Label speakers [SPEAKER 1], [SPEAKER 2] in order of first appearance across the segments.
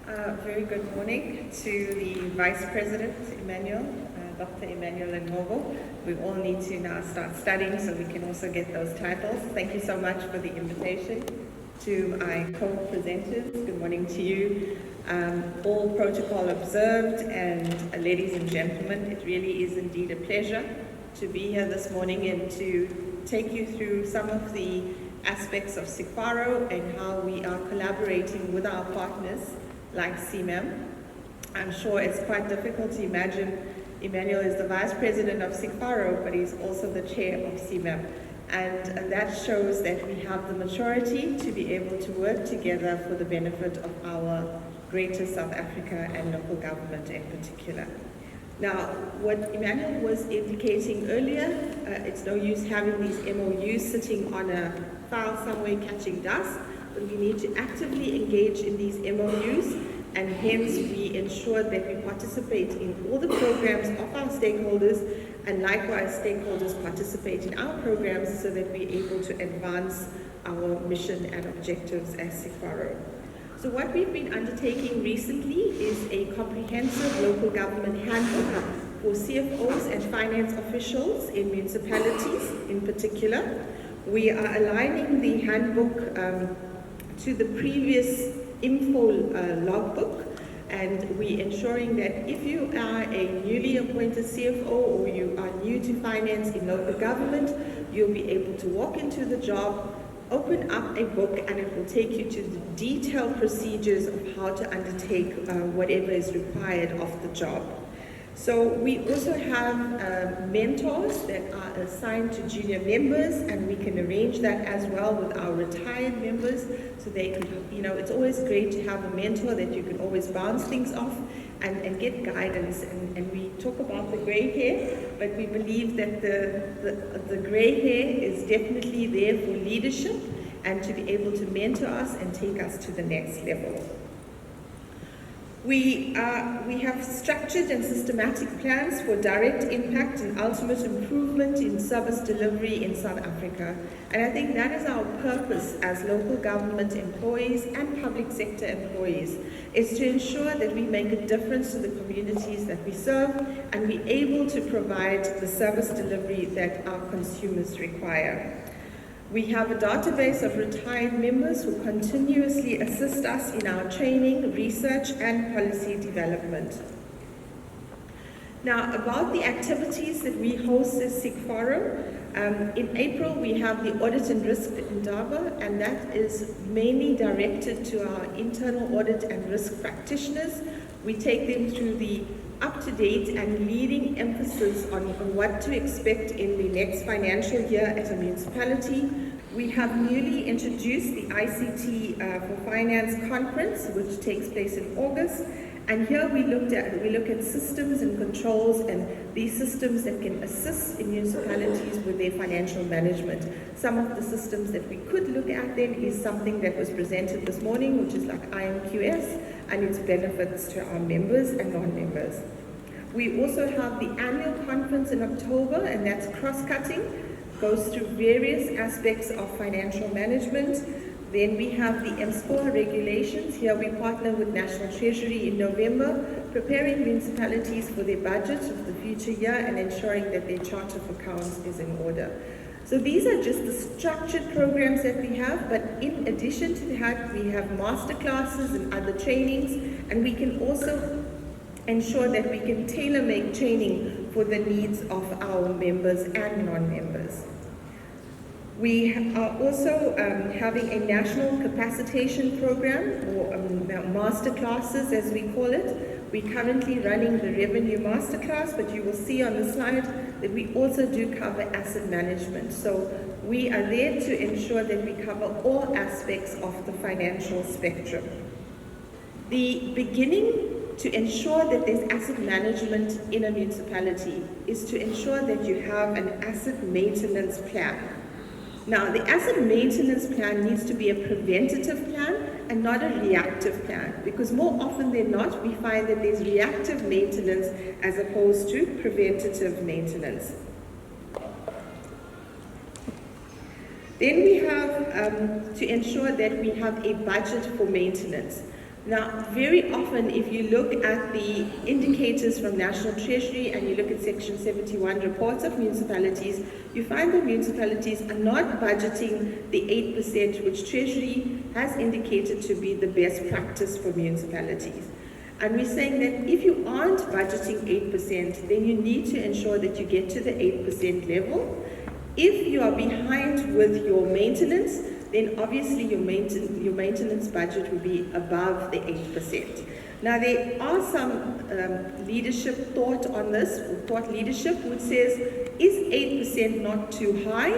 [SPEAKER 1] Very good morning to the Vice President, Emmanuel, Dr. Emmanuel Ngogo. We all need to now start studying so we can also get those titles. Thank you so much for the invitation. To my co-presenters, good morning to you. All protocol observed, and ladies and gentlemen, it really is indeed a pleasure to be here this morning and to take you through some of the aspects of SIGPHARO and how we are collaborating with our partners like CMEM. I'm sure it's quite difficult to imagine Emmanuel is the Vice President of SIGPHARO, but he's also the Chair of CMEM. And that shows that we have the maturity to be able to work together for the benefit of our greater South Africa and local government in particular. Now, what Emmanuel was indicating earlier, it's no use having these MOUs sitting on a file somewhere catching dust, but we need to actively engage in these MOUs, and hence we ensure that we participate in all the programs of our stakeholders, and likewise stakeholders participate in our programs so that we're able to advance our mission and objectives as SIGPHARO. So what we've been undertaking recently is a comprehensive local government handbook for CFOs and finance officials in municipalities in particular. We are aligning the handbook to the previous info logbook, and we're ensuring that if you are a newly appointed CFO or you are new to finance in local government, you'll be able to walk into the job, open up a book, and it will take you to the detailed procedures of how to undertake whatever is required of the job. So we also have mentors that are assigned to junior members, and we can arrange that as well with our retired members, so they could, it's always great to have a mentor that you can always bounce things off and get guidance. And we talk about the gray hair, but we believe that the gray hair is definitely there for leadership and to be able to mentor us and take us to the next level. We have structured and systematic plans for direct impact and ultimate improvement in service delivery in South Africa. And I think that is our purpose as local government employees and public sector employees, is to ensure that we make a difference to the communities that we serve and be able to provide the service delivery that our consumers require. We have a database of retired members who continuously assist us in our training, research, and policy development. Now, about the activities that we host as SIGPHARO, in April we have the Audit and Risk Indaba, and that is mainly directed to our internal audit and risk practitioners. We take them through the up-to-date and leading emphasis on what to expect in the next financial year at a municipality. We have newly introduced the ICT for Finance conference, which takes place in August. And here we look at systems and controls and these systems that can assist in municipalities with their financial management. Some of the systems that we could look at then is something that was presented this morning, which is like IMQS and its benefits to our members and non-members. We also have the annual conference in October, and that's cross-cutting, goes through various aspects of financial management. Then we have the MSPOA regulations. Here we partner with National Treasury in November, preparing municipalities for their budgets of the future year and ensuring that their chart of accounts is in order. So these are just the structured programs that we have, but in addition to that, we have master classes and other trainings, and we can also ensure that we can tailor-make training for the needs of our members and non-members. We are also having a national capacitation program, or master classes as we call it. We're currently running the revenue masterclass, but you will see on the slide that we also do cover asset management. So we are there to ensure that we cover all aspects of the financial spectrum. The beginning to ensure that there's asset management in a municipality is to ensure that you have an asset maintenance plan. Now, the asset maintenance plan needs to be a preventative plan and not a reactive plan, because more often than not, we find that there's reactive maintenance as opposed to preventative maintenance. Then we have to ensure that we have a budget for maintenance. Now, very often, if you look at the indicators from National Treasury and you look at Section 71 reports of municipalities, you find that municipalities are not budgeting the 8%, which Treasury has indicated to be the best practice for municipalities. And we're saying that if you aren't budgeting 8%, then you need to ensure that you get to the 8% level. If you are behind with your maintenance, then obviously your maintenance budget will be above the 8%. Now there are some leadership thought on this, thought leadership, which says, is 8% not too high?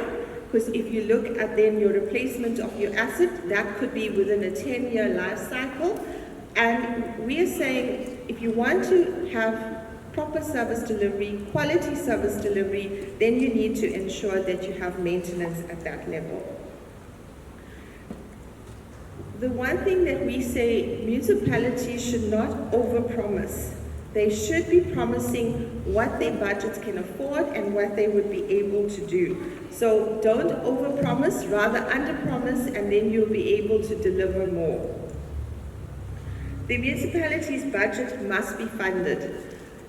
[SPEAKER 1] Because if you look at then your replacement of your asset, that could be within a 10-year life cycle. And we are saying, if you want to have proper service delivery, quality service delivery, then you need to ensure that you have maintenance at that level. The one thing that we say, municipalities should not overpromise. They should be promising what their budgets can afford and what they would be able to do. So don't overpromise, rather underpromise, and then you'll be able to deliver more. The municipality's budget must be funded.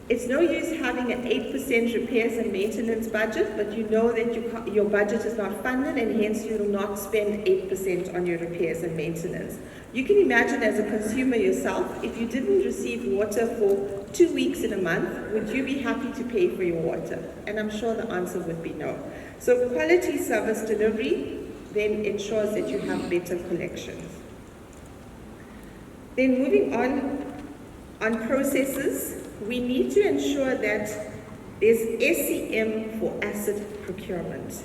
[SPEAKER 1] It's no use having an 8% repairs and maintenance budget, but you know that your budget is not funded and hence you will not spend 8% on your repairs and maintenance. You can imagine as a consumer yourself, if you didn't receive water for 2 weeks in a month, would you be happy to pay for your water? And I'm sure the answer would be no. So quality service delivery then ensures that you have better collections. Then moving on processes, we need to ensure that there's SEM for asset procurement.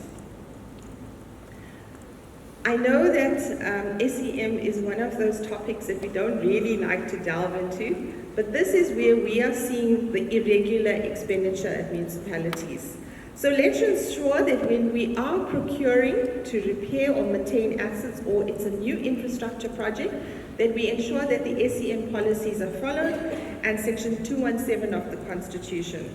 [SPEAKER 1] I know that SEM is one of those topics that we don't really like to delve into, but this is where we are seeing the irregular expenditure at municipalities. So let's ensure that when we are procuring to repair or maintain assets, or it's a new infrastructure project, that we ensure that the SEM policies are followed and Section 217 of the Constitution.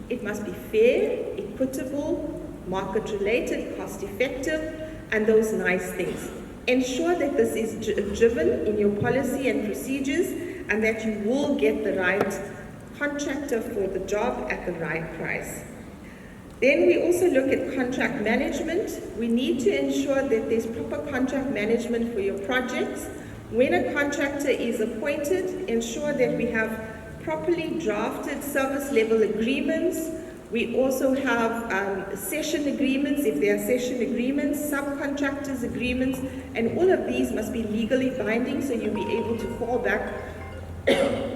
[SPEAKER 1] It must be fair, equitable, market-related, cost-effective, and those nice things. Ensure that this is driven in your policy and procedures and that you will get the right contractor for the job at the right price. Then we also look at contract management. We need to ensure that there's proper contract management for your projects. When a contractor is appointed, ensure that we have properly drafted service level agreements. We also have session agreements, if there are session agreements, subcontractors agreements, and all of these must be legally binding so you'll be able to fall back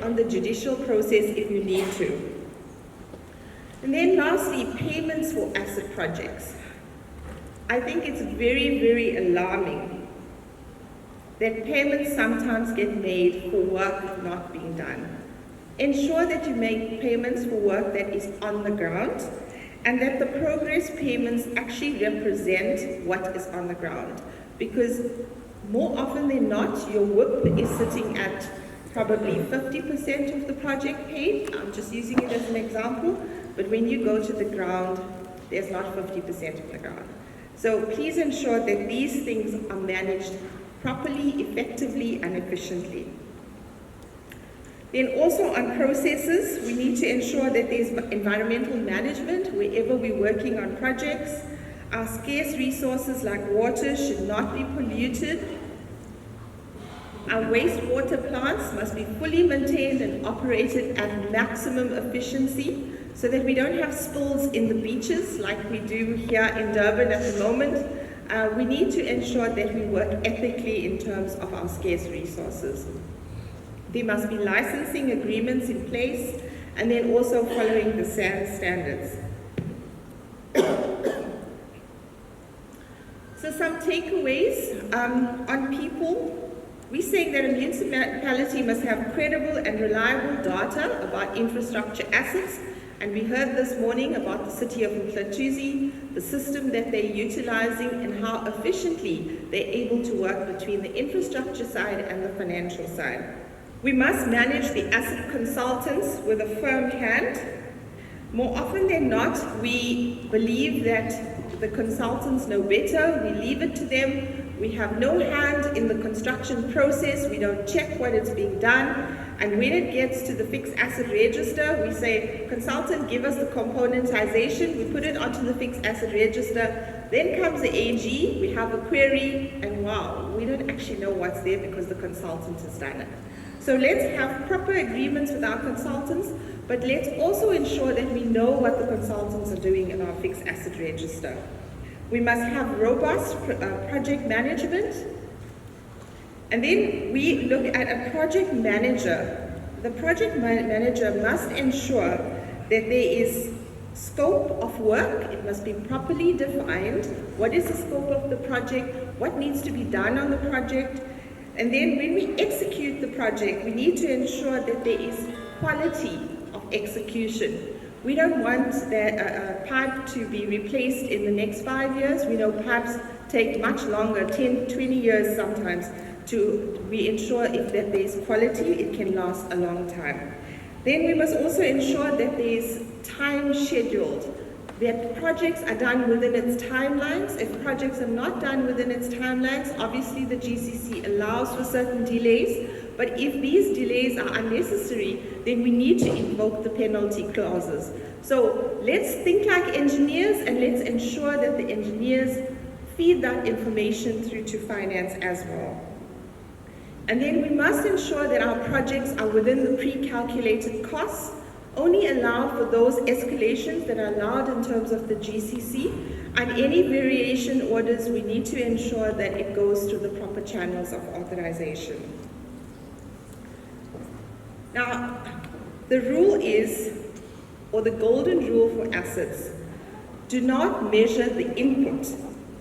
[SPEAKER 1] on the judicial process if you need to. And then lastly, payments for asset projects. I think it's very, very alarming that payments sometimes get made for work not being done. Ensure that you make payments for work that is on the ground and that the progress payments actually represent what is on the ground. Because more often than not, your WIP is sitting at probably 50% of the project paid. I'm just using it as an example. But when you go to the ground, there's not 50% of the ground. So please ensure that these things are managed properly, effectively, and efficiently. Then also on processes, we need to ensure that there's environmental management wherever we're working on projects. Our scarce resources like water should not be polluted. Our wastewater plants must be fully maintained and operated at maximum efficiency so that we don't have spills in the beaches like we do here in Durban at the moment. We need to ensure that we work ethically in terms of our scarce resources. There must be licensing agreements in place and then also following the SAN standards. So some takeaways on people. We're saying that a municipality must have credible and reliable data about infrastructure assets. And we heard this morning about the city of Mhlathuze, the system that they're utilizing and how efficiently they're able to work between the infrastructure side and the financial side. We must manage the asset consultants with a firm hand. More often than not, we believe that the consultants know better, we leave it to them, we have no hand in the construction process, we don't check what is being done, and when it gets to the fixed asset register, we say, consultant, give us the componentization, we put it onto the fixed asset register, then comes the AG, we have a query, and wow, we don't actually know what's there because the consultant has done it. So let's have proper agreements with our consultants, but let's also ensure that we know what the consultants are doing in our fixed asset register. We must have robust project management. And then we look at a project manager. The project manager must ensure that there is scope of work. It must be properly defined. What is the scope of the project? What needs to be done on the project? And then when we execute the project, we need to ensure that there is quality of execution. We don't want that pipe to be replaced in the next 5 years. We know pipes take much longer, 10, 20 years sometimes, we ensure if that there's quality, it can last a long time. Then we must also ensure that there's time scheduled, that projects are done within its timelines. If projects are not done within its timelines, obviously the GCC allows for certain delays, but if these delays are unnecessary, then we need to invoke the penalty clauses. So let's think like engineers, and let's ensure that the engineers feed that information through to finance as well. And then we must ensure that our projects are within the pre-calculated costs, only allow for those escalations that are allowed in terms of the GCC, and any variation orders, we need to ensure that it goes through the proper channels of authorization. Now, the rule is, or the golden rule for assets, do not measure the input,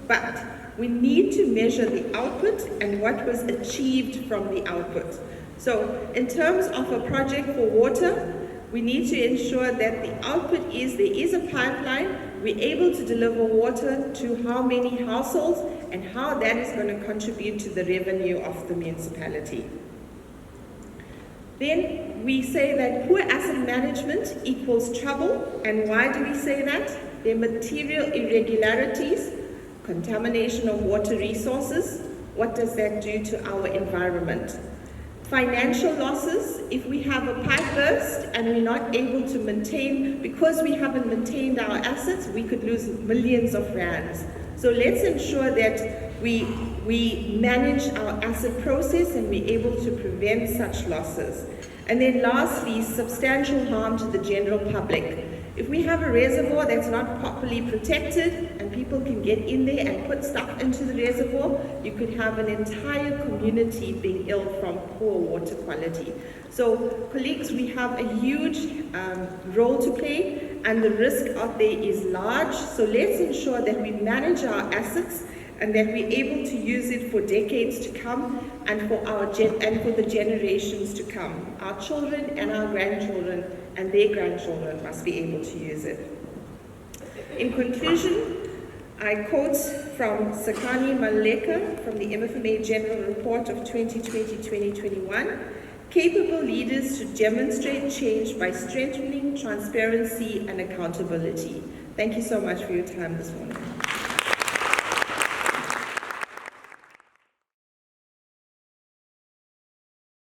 [SPEAKER 1] but we need to measure the output and what was achieved from the output. So in terms of a project for water, we need to ensure that the output is, there is a pipeline, we're able to deliver water to how many households, and how that is going to contribute to the revenue of the municipality. Then we say that poor asset management equals trouble. And why do we say that? There are material irregularities, contamination of water resources. What does that do to our environment? Financial losses. If we have a pipe burst and we're not able to maintain, because we haven't maintained our assets, we could lose millions of rands. So let's ensure that we manage our asset process and we're able to prevent such losses. And then lastly, substantial harm to the general public. If we have a reservoir that's not properly protected and people can get in there and put stuff into the reservoir, you could have an entire community being ill from poor water quality. So colleagues, we have a huge role to play, and the risk out there is large. So let's ensure that we manage our assets and that we're able to use it for decades to come, and for the generations to come. Our children and our grandchildren and their grandchildren must be able to use it. In conclusion, I quote from Sakani Maleka from the MFMA General Report of 2020-2021, capable leaders should demonstrate change by strengthening transparency and accountability. Thank you so much for your time this morning.